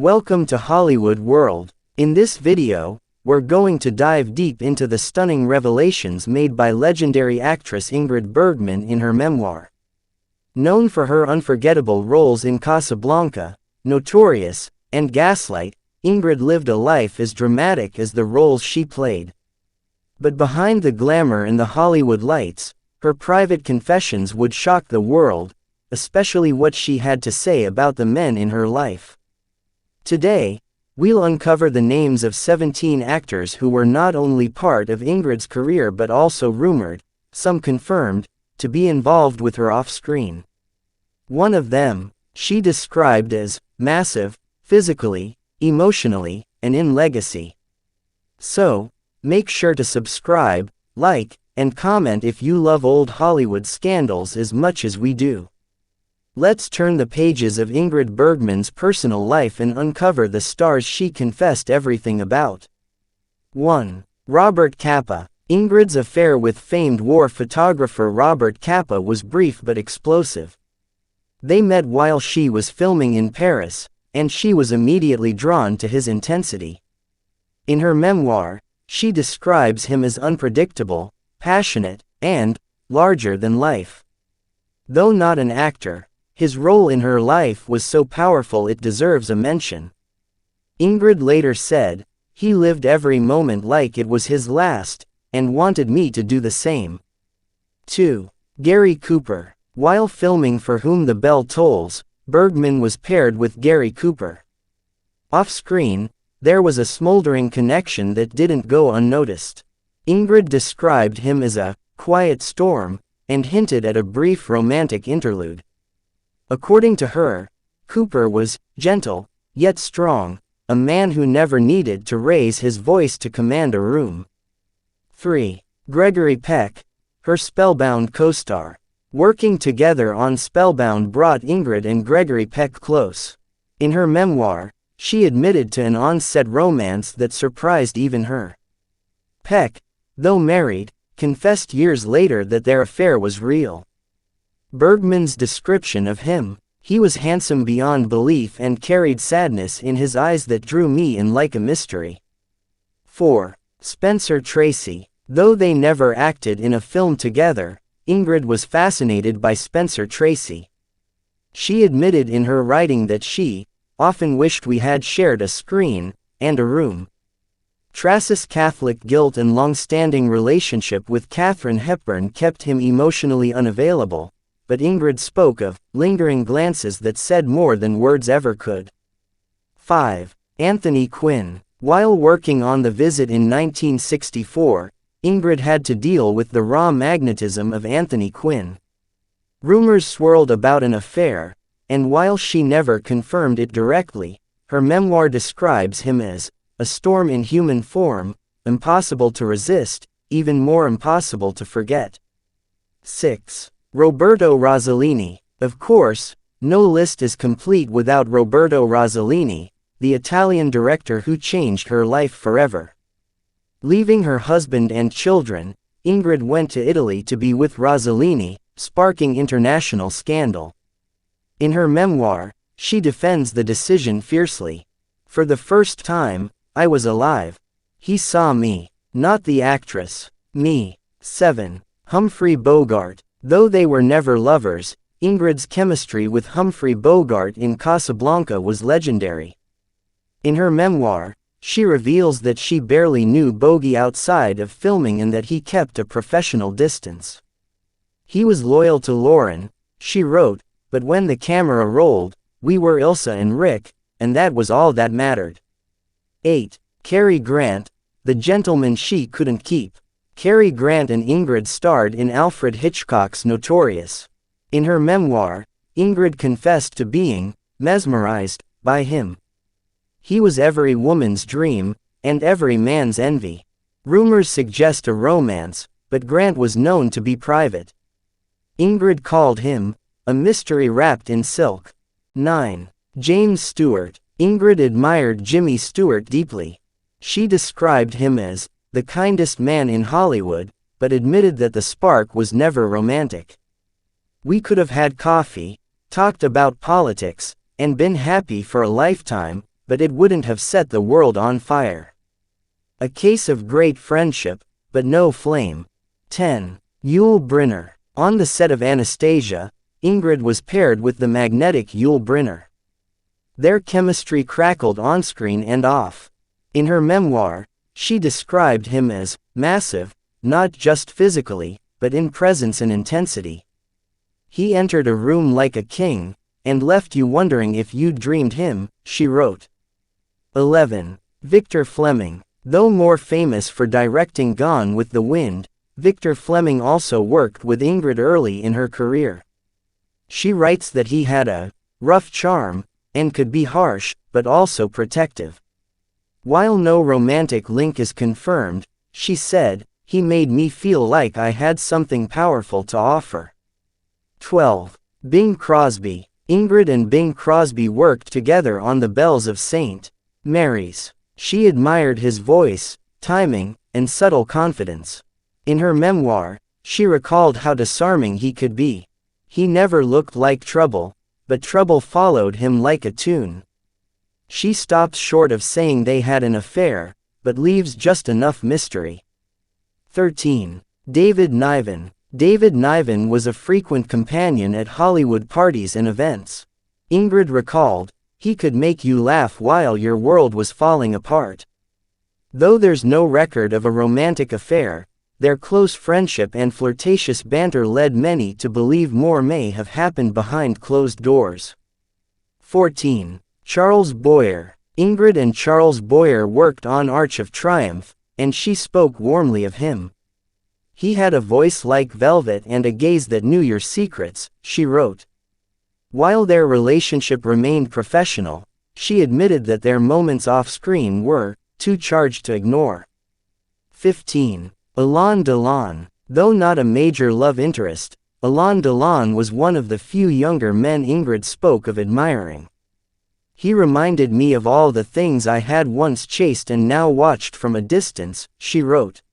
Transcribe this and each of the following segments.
Welcome to Hollywood World. In this video, we're going to dive deep into the stunning revelations made by legendary actress Ingrid Bergman in her memoir. Known for her unforgettable roles in Casablanca, Notorious, and Gaslight, Ingrid lived a life as dramatic as the roles she played. But behind the glamour and the Hollywood lights, her private confessions would shock the world, especially what she had to say about the men in her life. Today, we'll uncover the names of 17 actors who were not only part of Ingrid's career but also rumored, some confirmed, to be involved with her off-screen. One of them, she described as massive, physically, emotionally, and in legacy. So, make sure to subscribe, like, and comment if you love old Hollywood scandals as much as we do. Let's turn the pages of Ingrid Bergman's personal life and uncover the stars she confessed everything about. 1. Robert Capa. Ingrid's affair with famed war photographer Robert Capa was brief but explosive. They met while she was filming in Paris, and she was immediately drawn to his intensity. In her memoir, she describes him as unpredictable, passionate, and larger than life. Though not an actor, his role in her life was so powerful it deserves a mention. Ingrid later said, "He lived every moment like it was his last, and wanted me to do the same." 2. Gary Cooper. While filming For Whom the Bell Tolls, Bergman was paired with Gary Cooper. Off-screen, there was a smoldering connection that didn't go unnoticed. Ingrid described him as a quiet storm, and hinted at a brief romantic interlude. According to her, Cooper was gentle, yet strong, a man who never needed to raise his voice to command a room. 3. Gregory Peck, her Spellbound co-star. Working together on Spellbound brought Ingrid and Gregory Peck close. In her memoir, she admitted to an on-set romance that surprised even her. Peck, though married, confessed years later that their affair was real. Bergman's description of him: "He was handsome beyond belief and carried sadness in his eyes that drew me in like a mystery." 4. Spencer Tracy. Though they never acted in a film together, Ingrid was fascinated by Spencer Tracy. She admitted in her writing that she often wished we had shared a screen and a room. Tracy's Catholic guilt and long-standing relationship with Katharine Hepburn kept him emotionally unavailable, but Ingrid spoke of lingering glances that said more than words ever could. 5. Anthony Quinn. While working on The Visit in 1964, Ingrid had to deal with the raw magnetism of Anthony Quinn. Rumors swirled about an affair, and while she never confirmed it directly, her memoir describes him as a storm in human form, impossible to resist, even more impossible to forget. 6. Roberto Rossellini. Of course, no list is complete without Roberto Rossellini, the Italian director who changed her life forever. Leaving her husband and children, Ingrid went to Italy to be with Rossellini, sparking international scandal. In her memoir, she defends the decision fiercely. "For the first time, I was alive. He saw me, not the actress, me." 7. Humphrey Bogart. Though they were never lovers, Ingrid's chemistry with Humphrey Bogart in Casablanca was legendary. In her memoir, she reveals that she barely knew Bogey outside of filming and that he kept a professional distance. "He was loyal to Lauren," she wrote, "but when the camera rolled, we were Ilsa and Rick, and that was all that mattered." 8. Cary Grant. The gentleman she couldn't keep. Cary Grant and Ingrid starred in Alfred Hitchcock's Notorious. In her memoir, Ingrid confessed to being mesmerized by him. "He was every woman's dream, and every man's envy." Rumors suggest a romance, but Grant was known to be private. Ingrid called him a mystery wrapped in silk. 9. James Stewart. Ingrid admired Jimmy Stewart deeply. She described him as the kindest man in Hollywood, but admitted that the spark was never romantic. "We could have had coffee, talked about politics, and been happy for a lifetime," but it wouldn't have set the world on fire. A case of great friendship, but no flame. 10. Yul Brynner. On the set of Anastasia, Ingrid was paired with the magnetic Yul Brynner. Their chemistry crackled on-screen and off. In her memoir, she described him as massive, not just physically, but in presence and intensity. He entered a room like a king, and left you wondering if you'd dreamed him, she wrote. 11. Victor Fleming. Though more famous for directing Gone with the Wind, Victor Fleming also worked with Ingrid early in her career. She writes that he had a rough charm, and could be harsh, but also protective. While no romantic link is confirmed, she said, he made me feel like I had something powerful to offer. 12. Bing Crosby. Ingrid and Bing Crosby worked together on The Bells of St. Mary's. She admired his voice, timing, and subtle confidence. In her memoir, she recalled how disarming he could be. He never looked like trouble, but trouble followed him like a tune. She stops short of saying they had an affair, but leaves just enough mystery. 13. David Niven. David Niven was a frequent companion at Hollywood parties and events. Ingrid recalled, he could make you laugh while your world was falling apart. Though there's no record of a romantic affair, their close friendship and flirtatious banter led many to believe more may have happened behind closed doors. 14. Charles Boyer. Ingrid and Charles Boyer worked on Arch of Triumph, and she spoke warmly of him. He had a voice like velvet and a gaze that knew your secrets, she wrote. While their relationship remained professional, she admitted that their moments off-screen were too charged to ignore. 15. Alain Delon. Though not a major love interest, Alain Delon was one of the few younger men Ingrid spoke of admiring. He reminded me of all the things I had once chased and now watched from a distance, she wrote.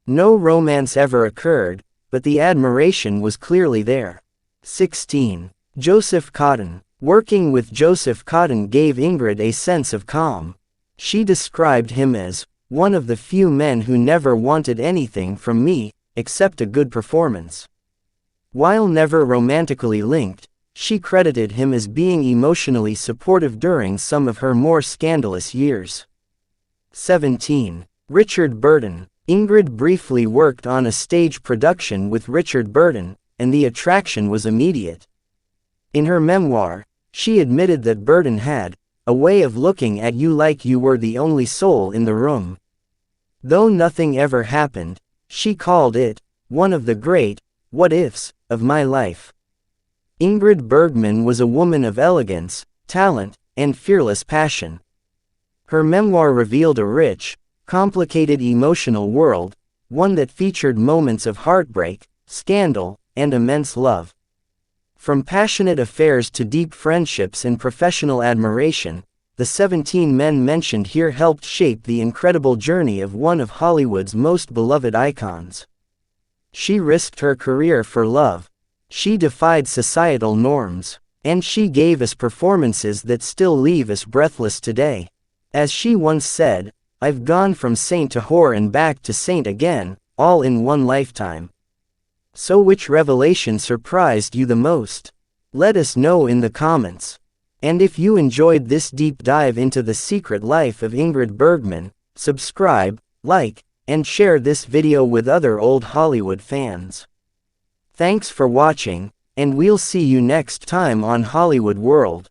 No romance ever occurred, but the admiration was clearly there. 16. Joseph Cotten. Working with Joseph Cotten gave Ingrid a sense of calm. She described him as one of the few men who never wanted anything from me, except a good performance. While never romantically linked, she credited him as being emotionally supportive during some of her more scandalous years. 17. Richard Burton. Ingrid briefly worked on a stage production with Richard Burton, and the attraction was immediate. In her memoir, she admitted that Burton had a way of looking at you like you were the only soul in the room. Though nothing ever happened, she called it one of the great what-ifs of my life. Ingrid Bergman was a woman of elegance, talent, and fearless passion. Her memoir revealed a rich, complicated emotional world, one that featured moments of heartbreak, scandal, and immense love. From passionate affairs to deep friendships and professional admiration, the 17 men mentioned here helped shape the incredible journey of one of Hollywood's most beloved icons. She risked her career for love. She defied societal norms. And she gave us performances that still leave us breathless today. As she once said, I've gone from saint to whore and back to saint again, all in one lifetime. So which revelation surprised you the most? Let us know in the comments. And if you enjoyed this deep dive into the secret life of Ingrid Bergman, subscribe, like, and share this video with other old Hollywood fans. Thanks for watching, and we'll see you next time on Hollywood World.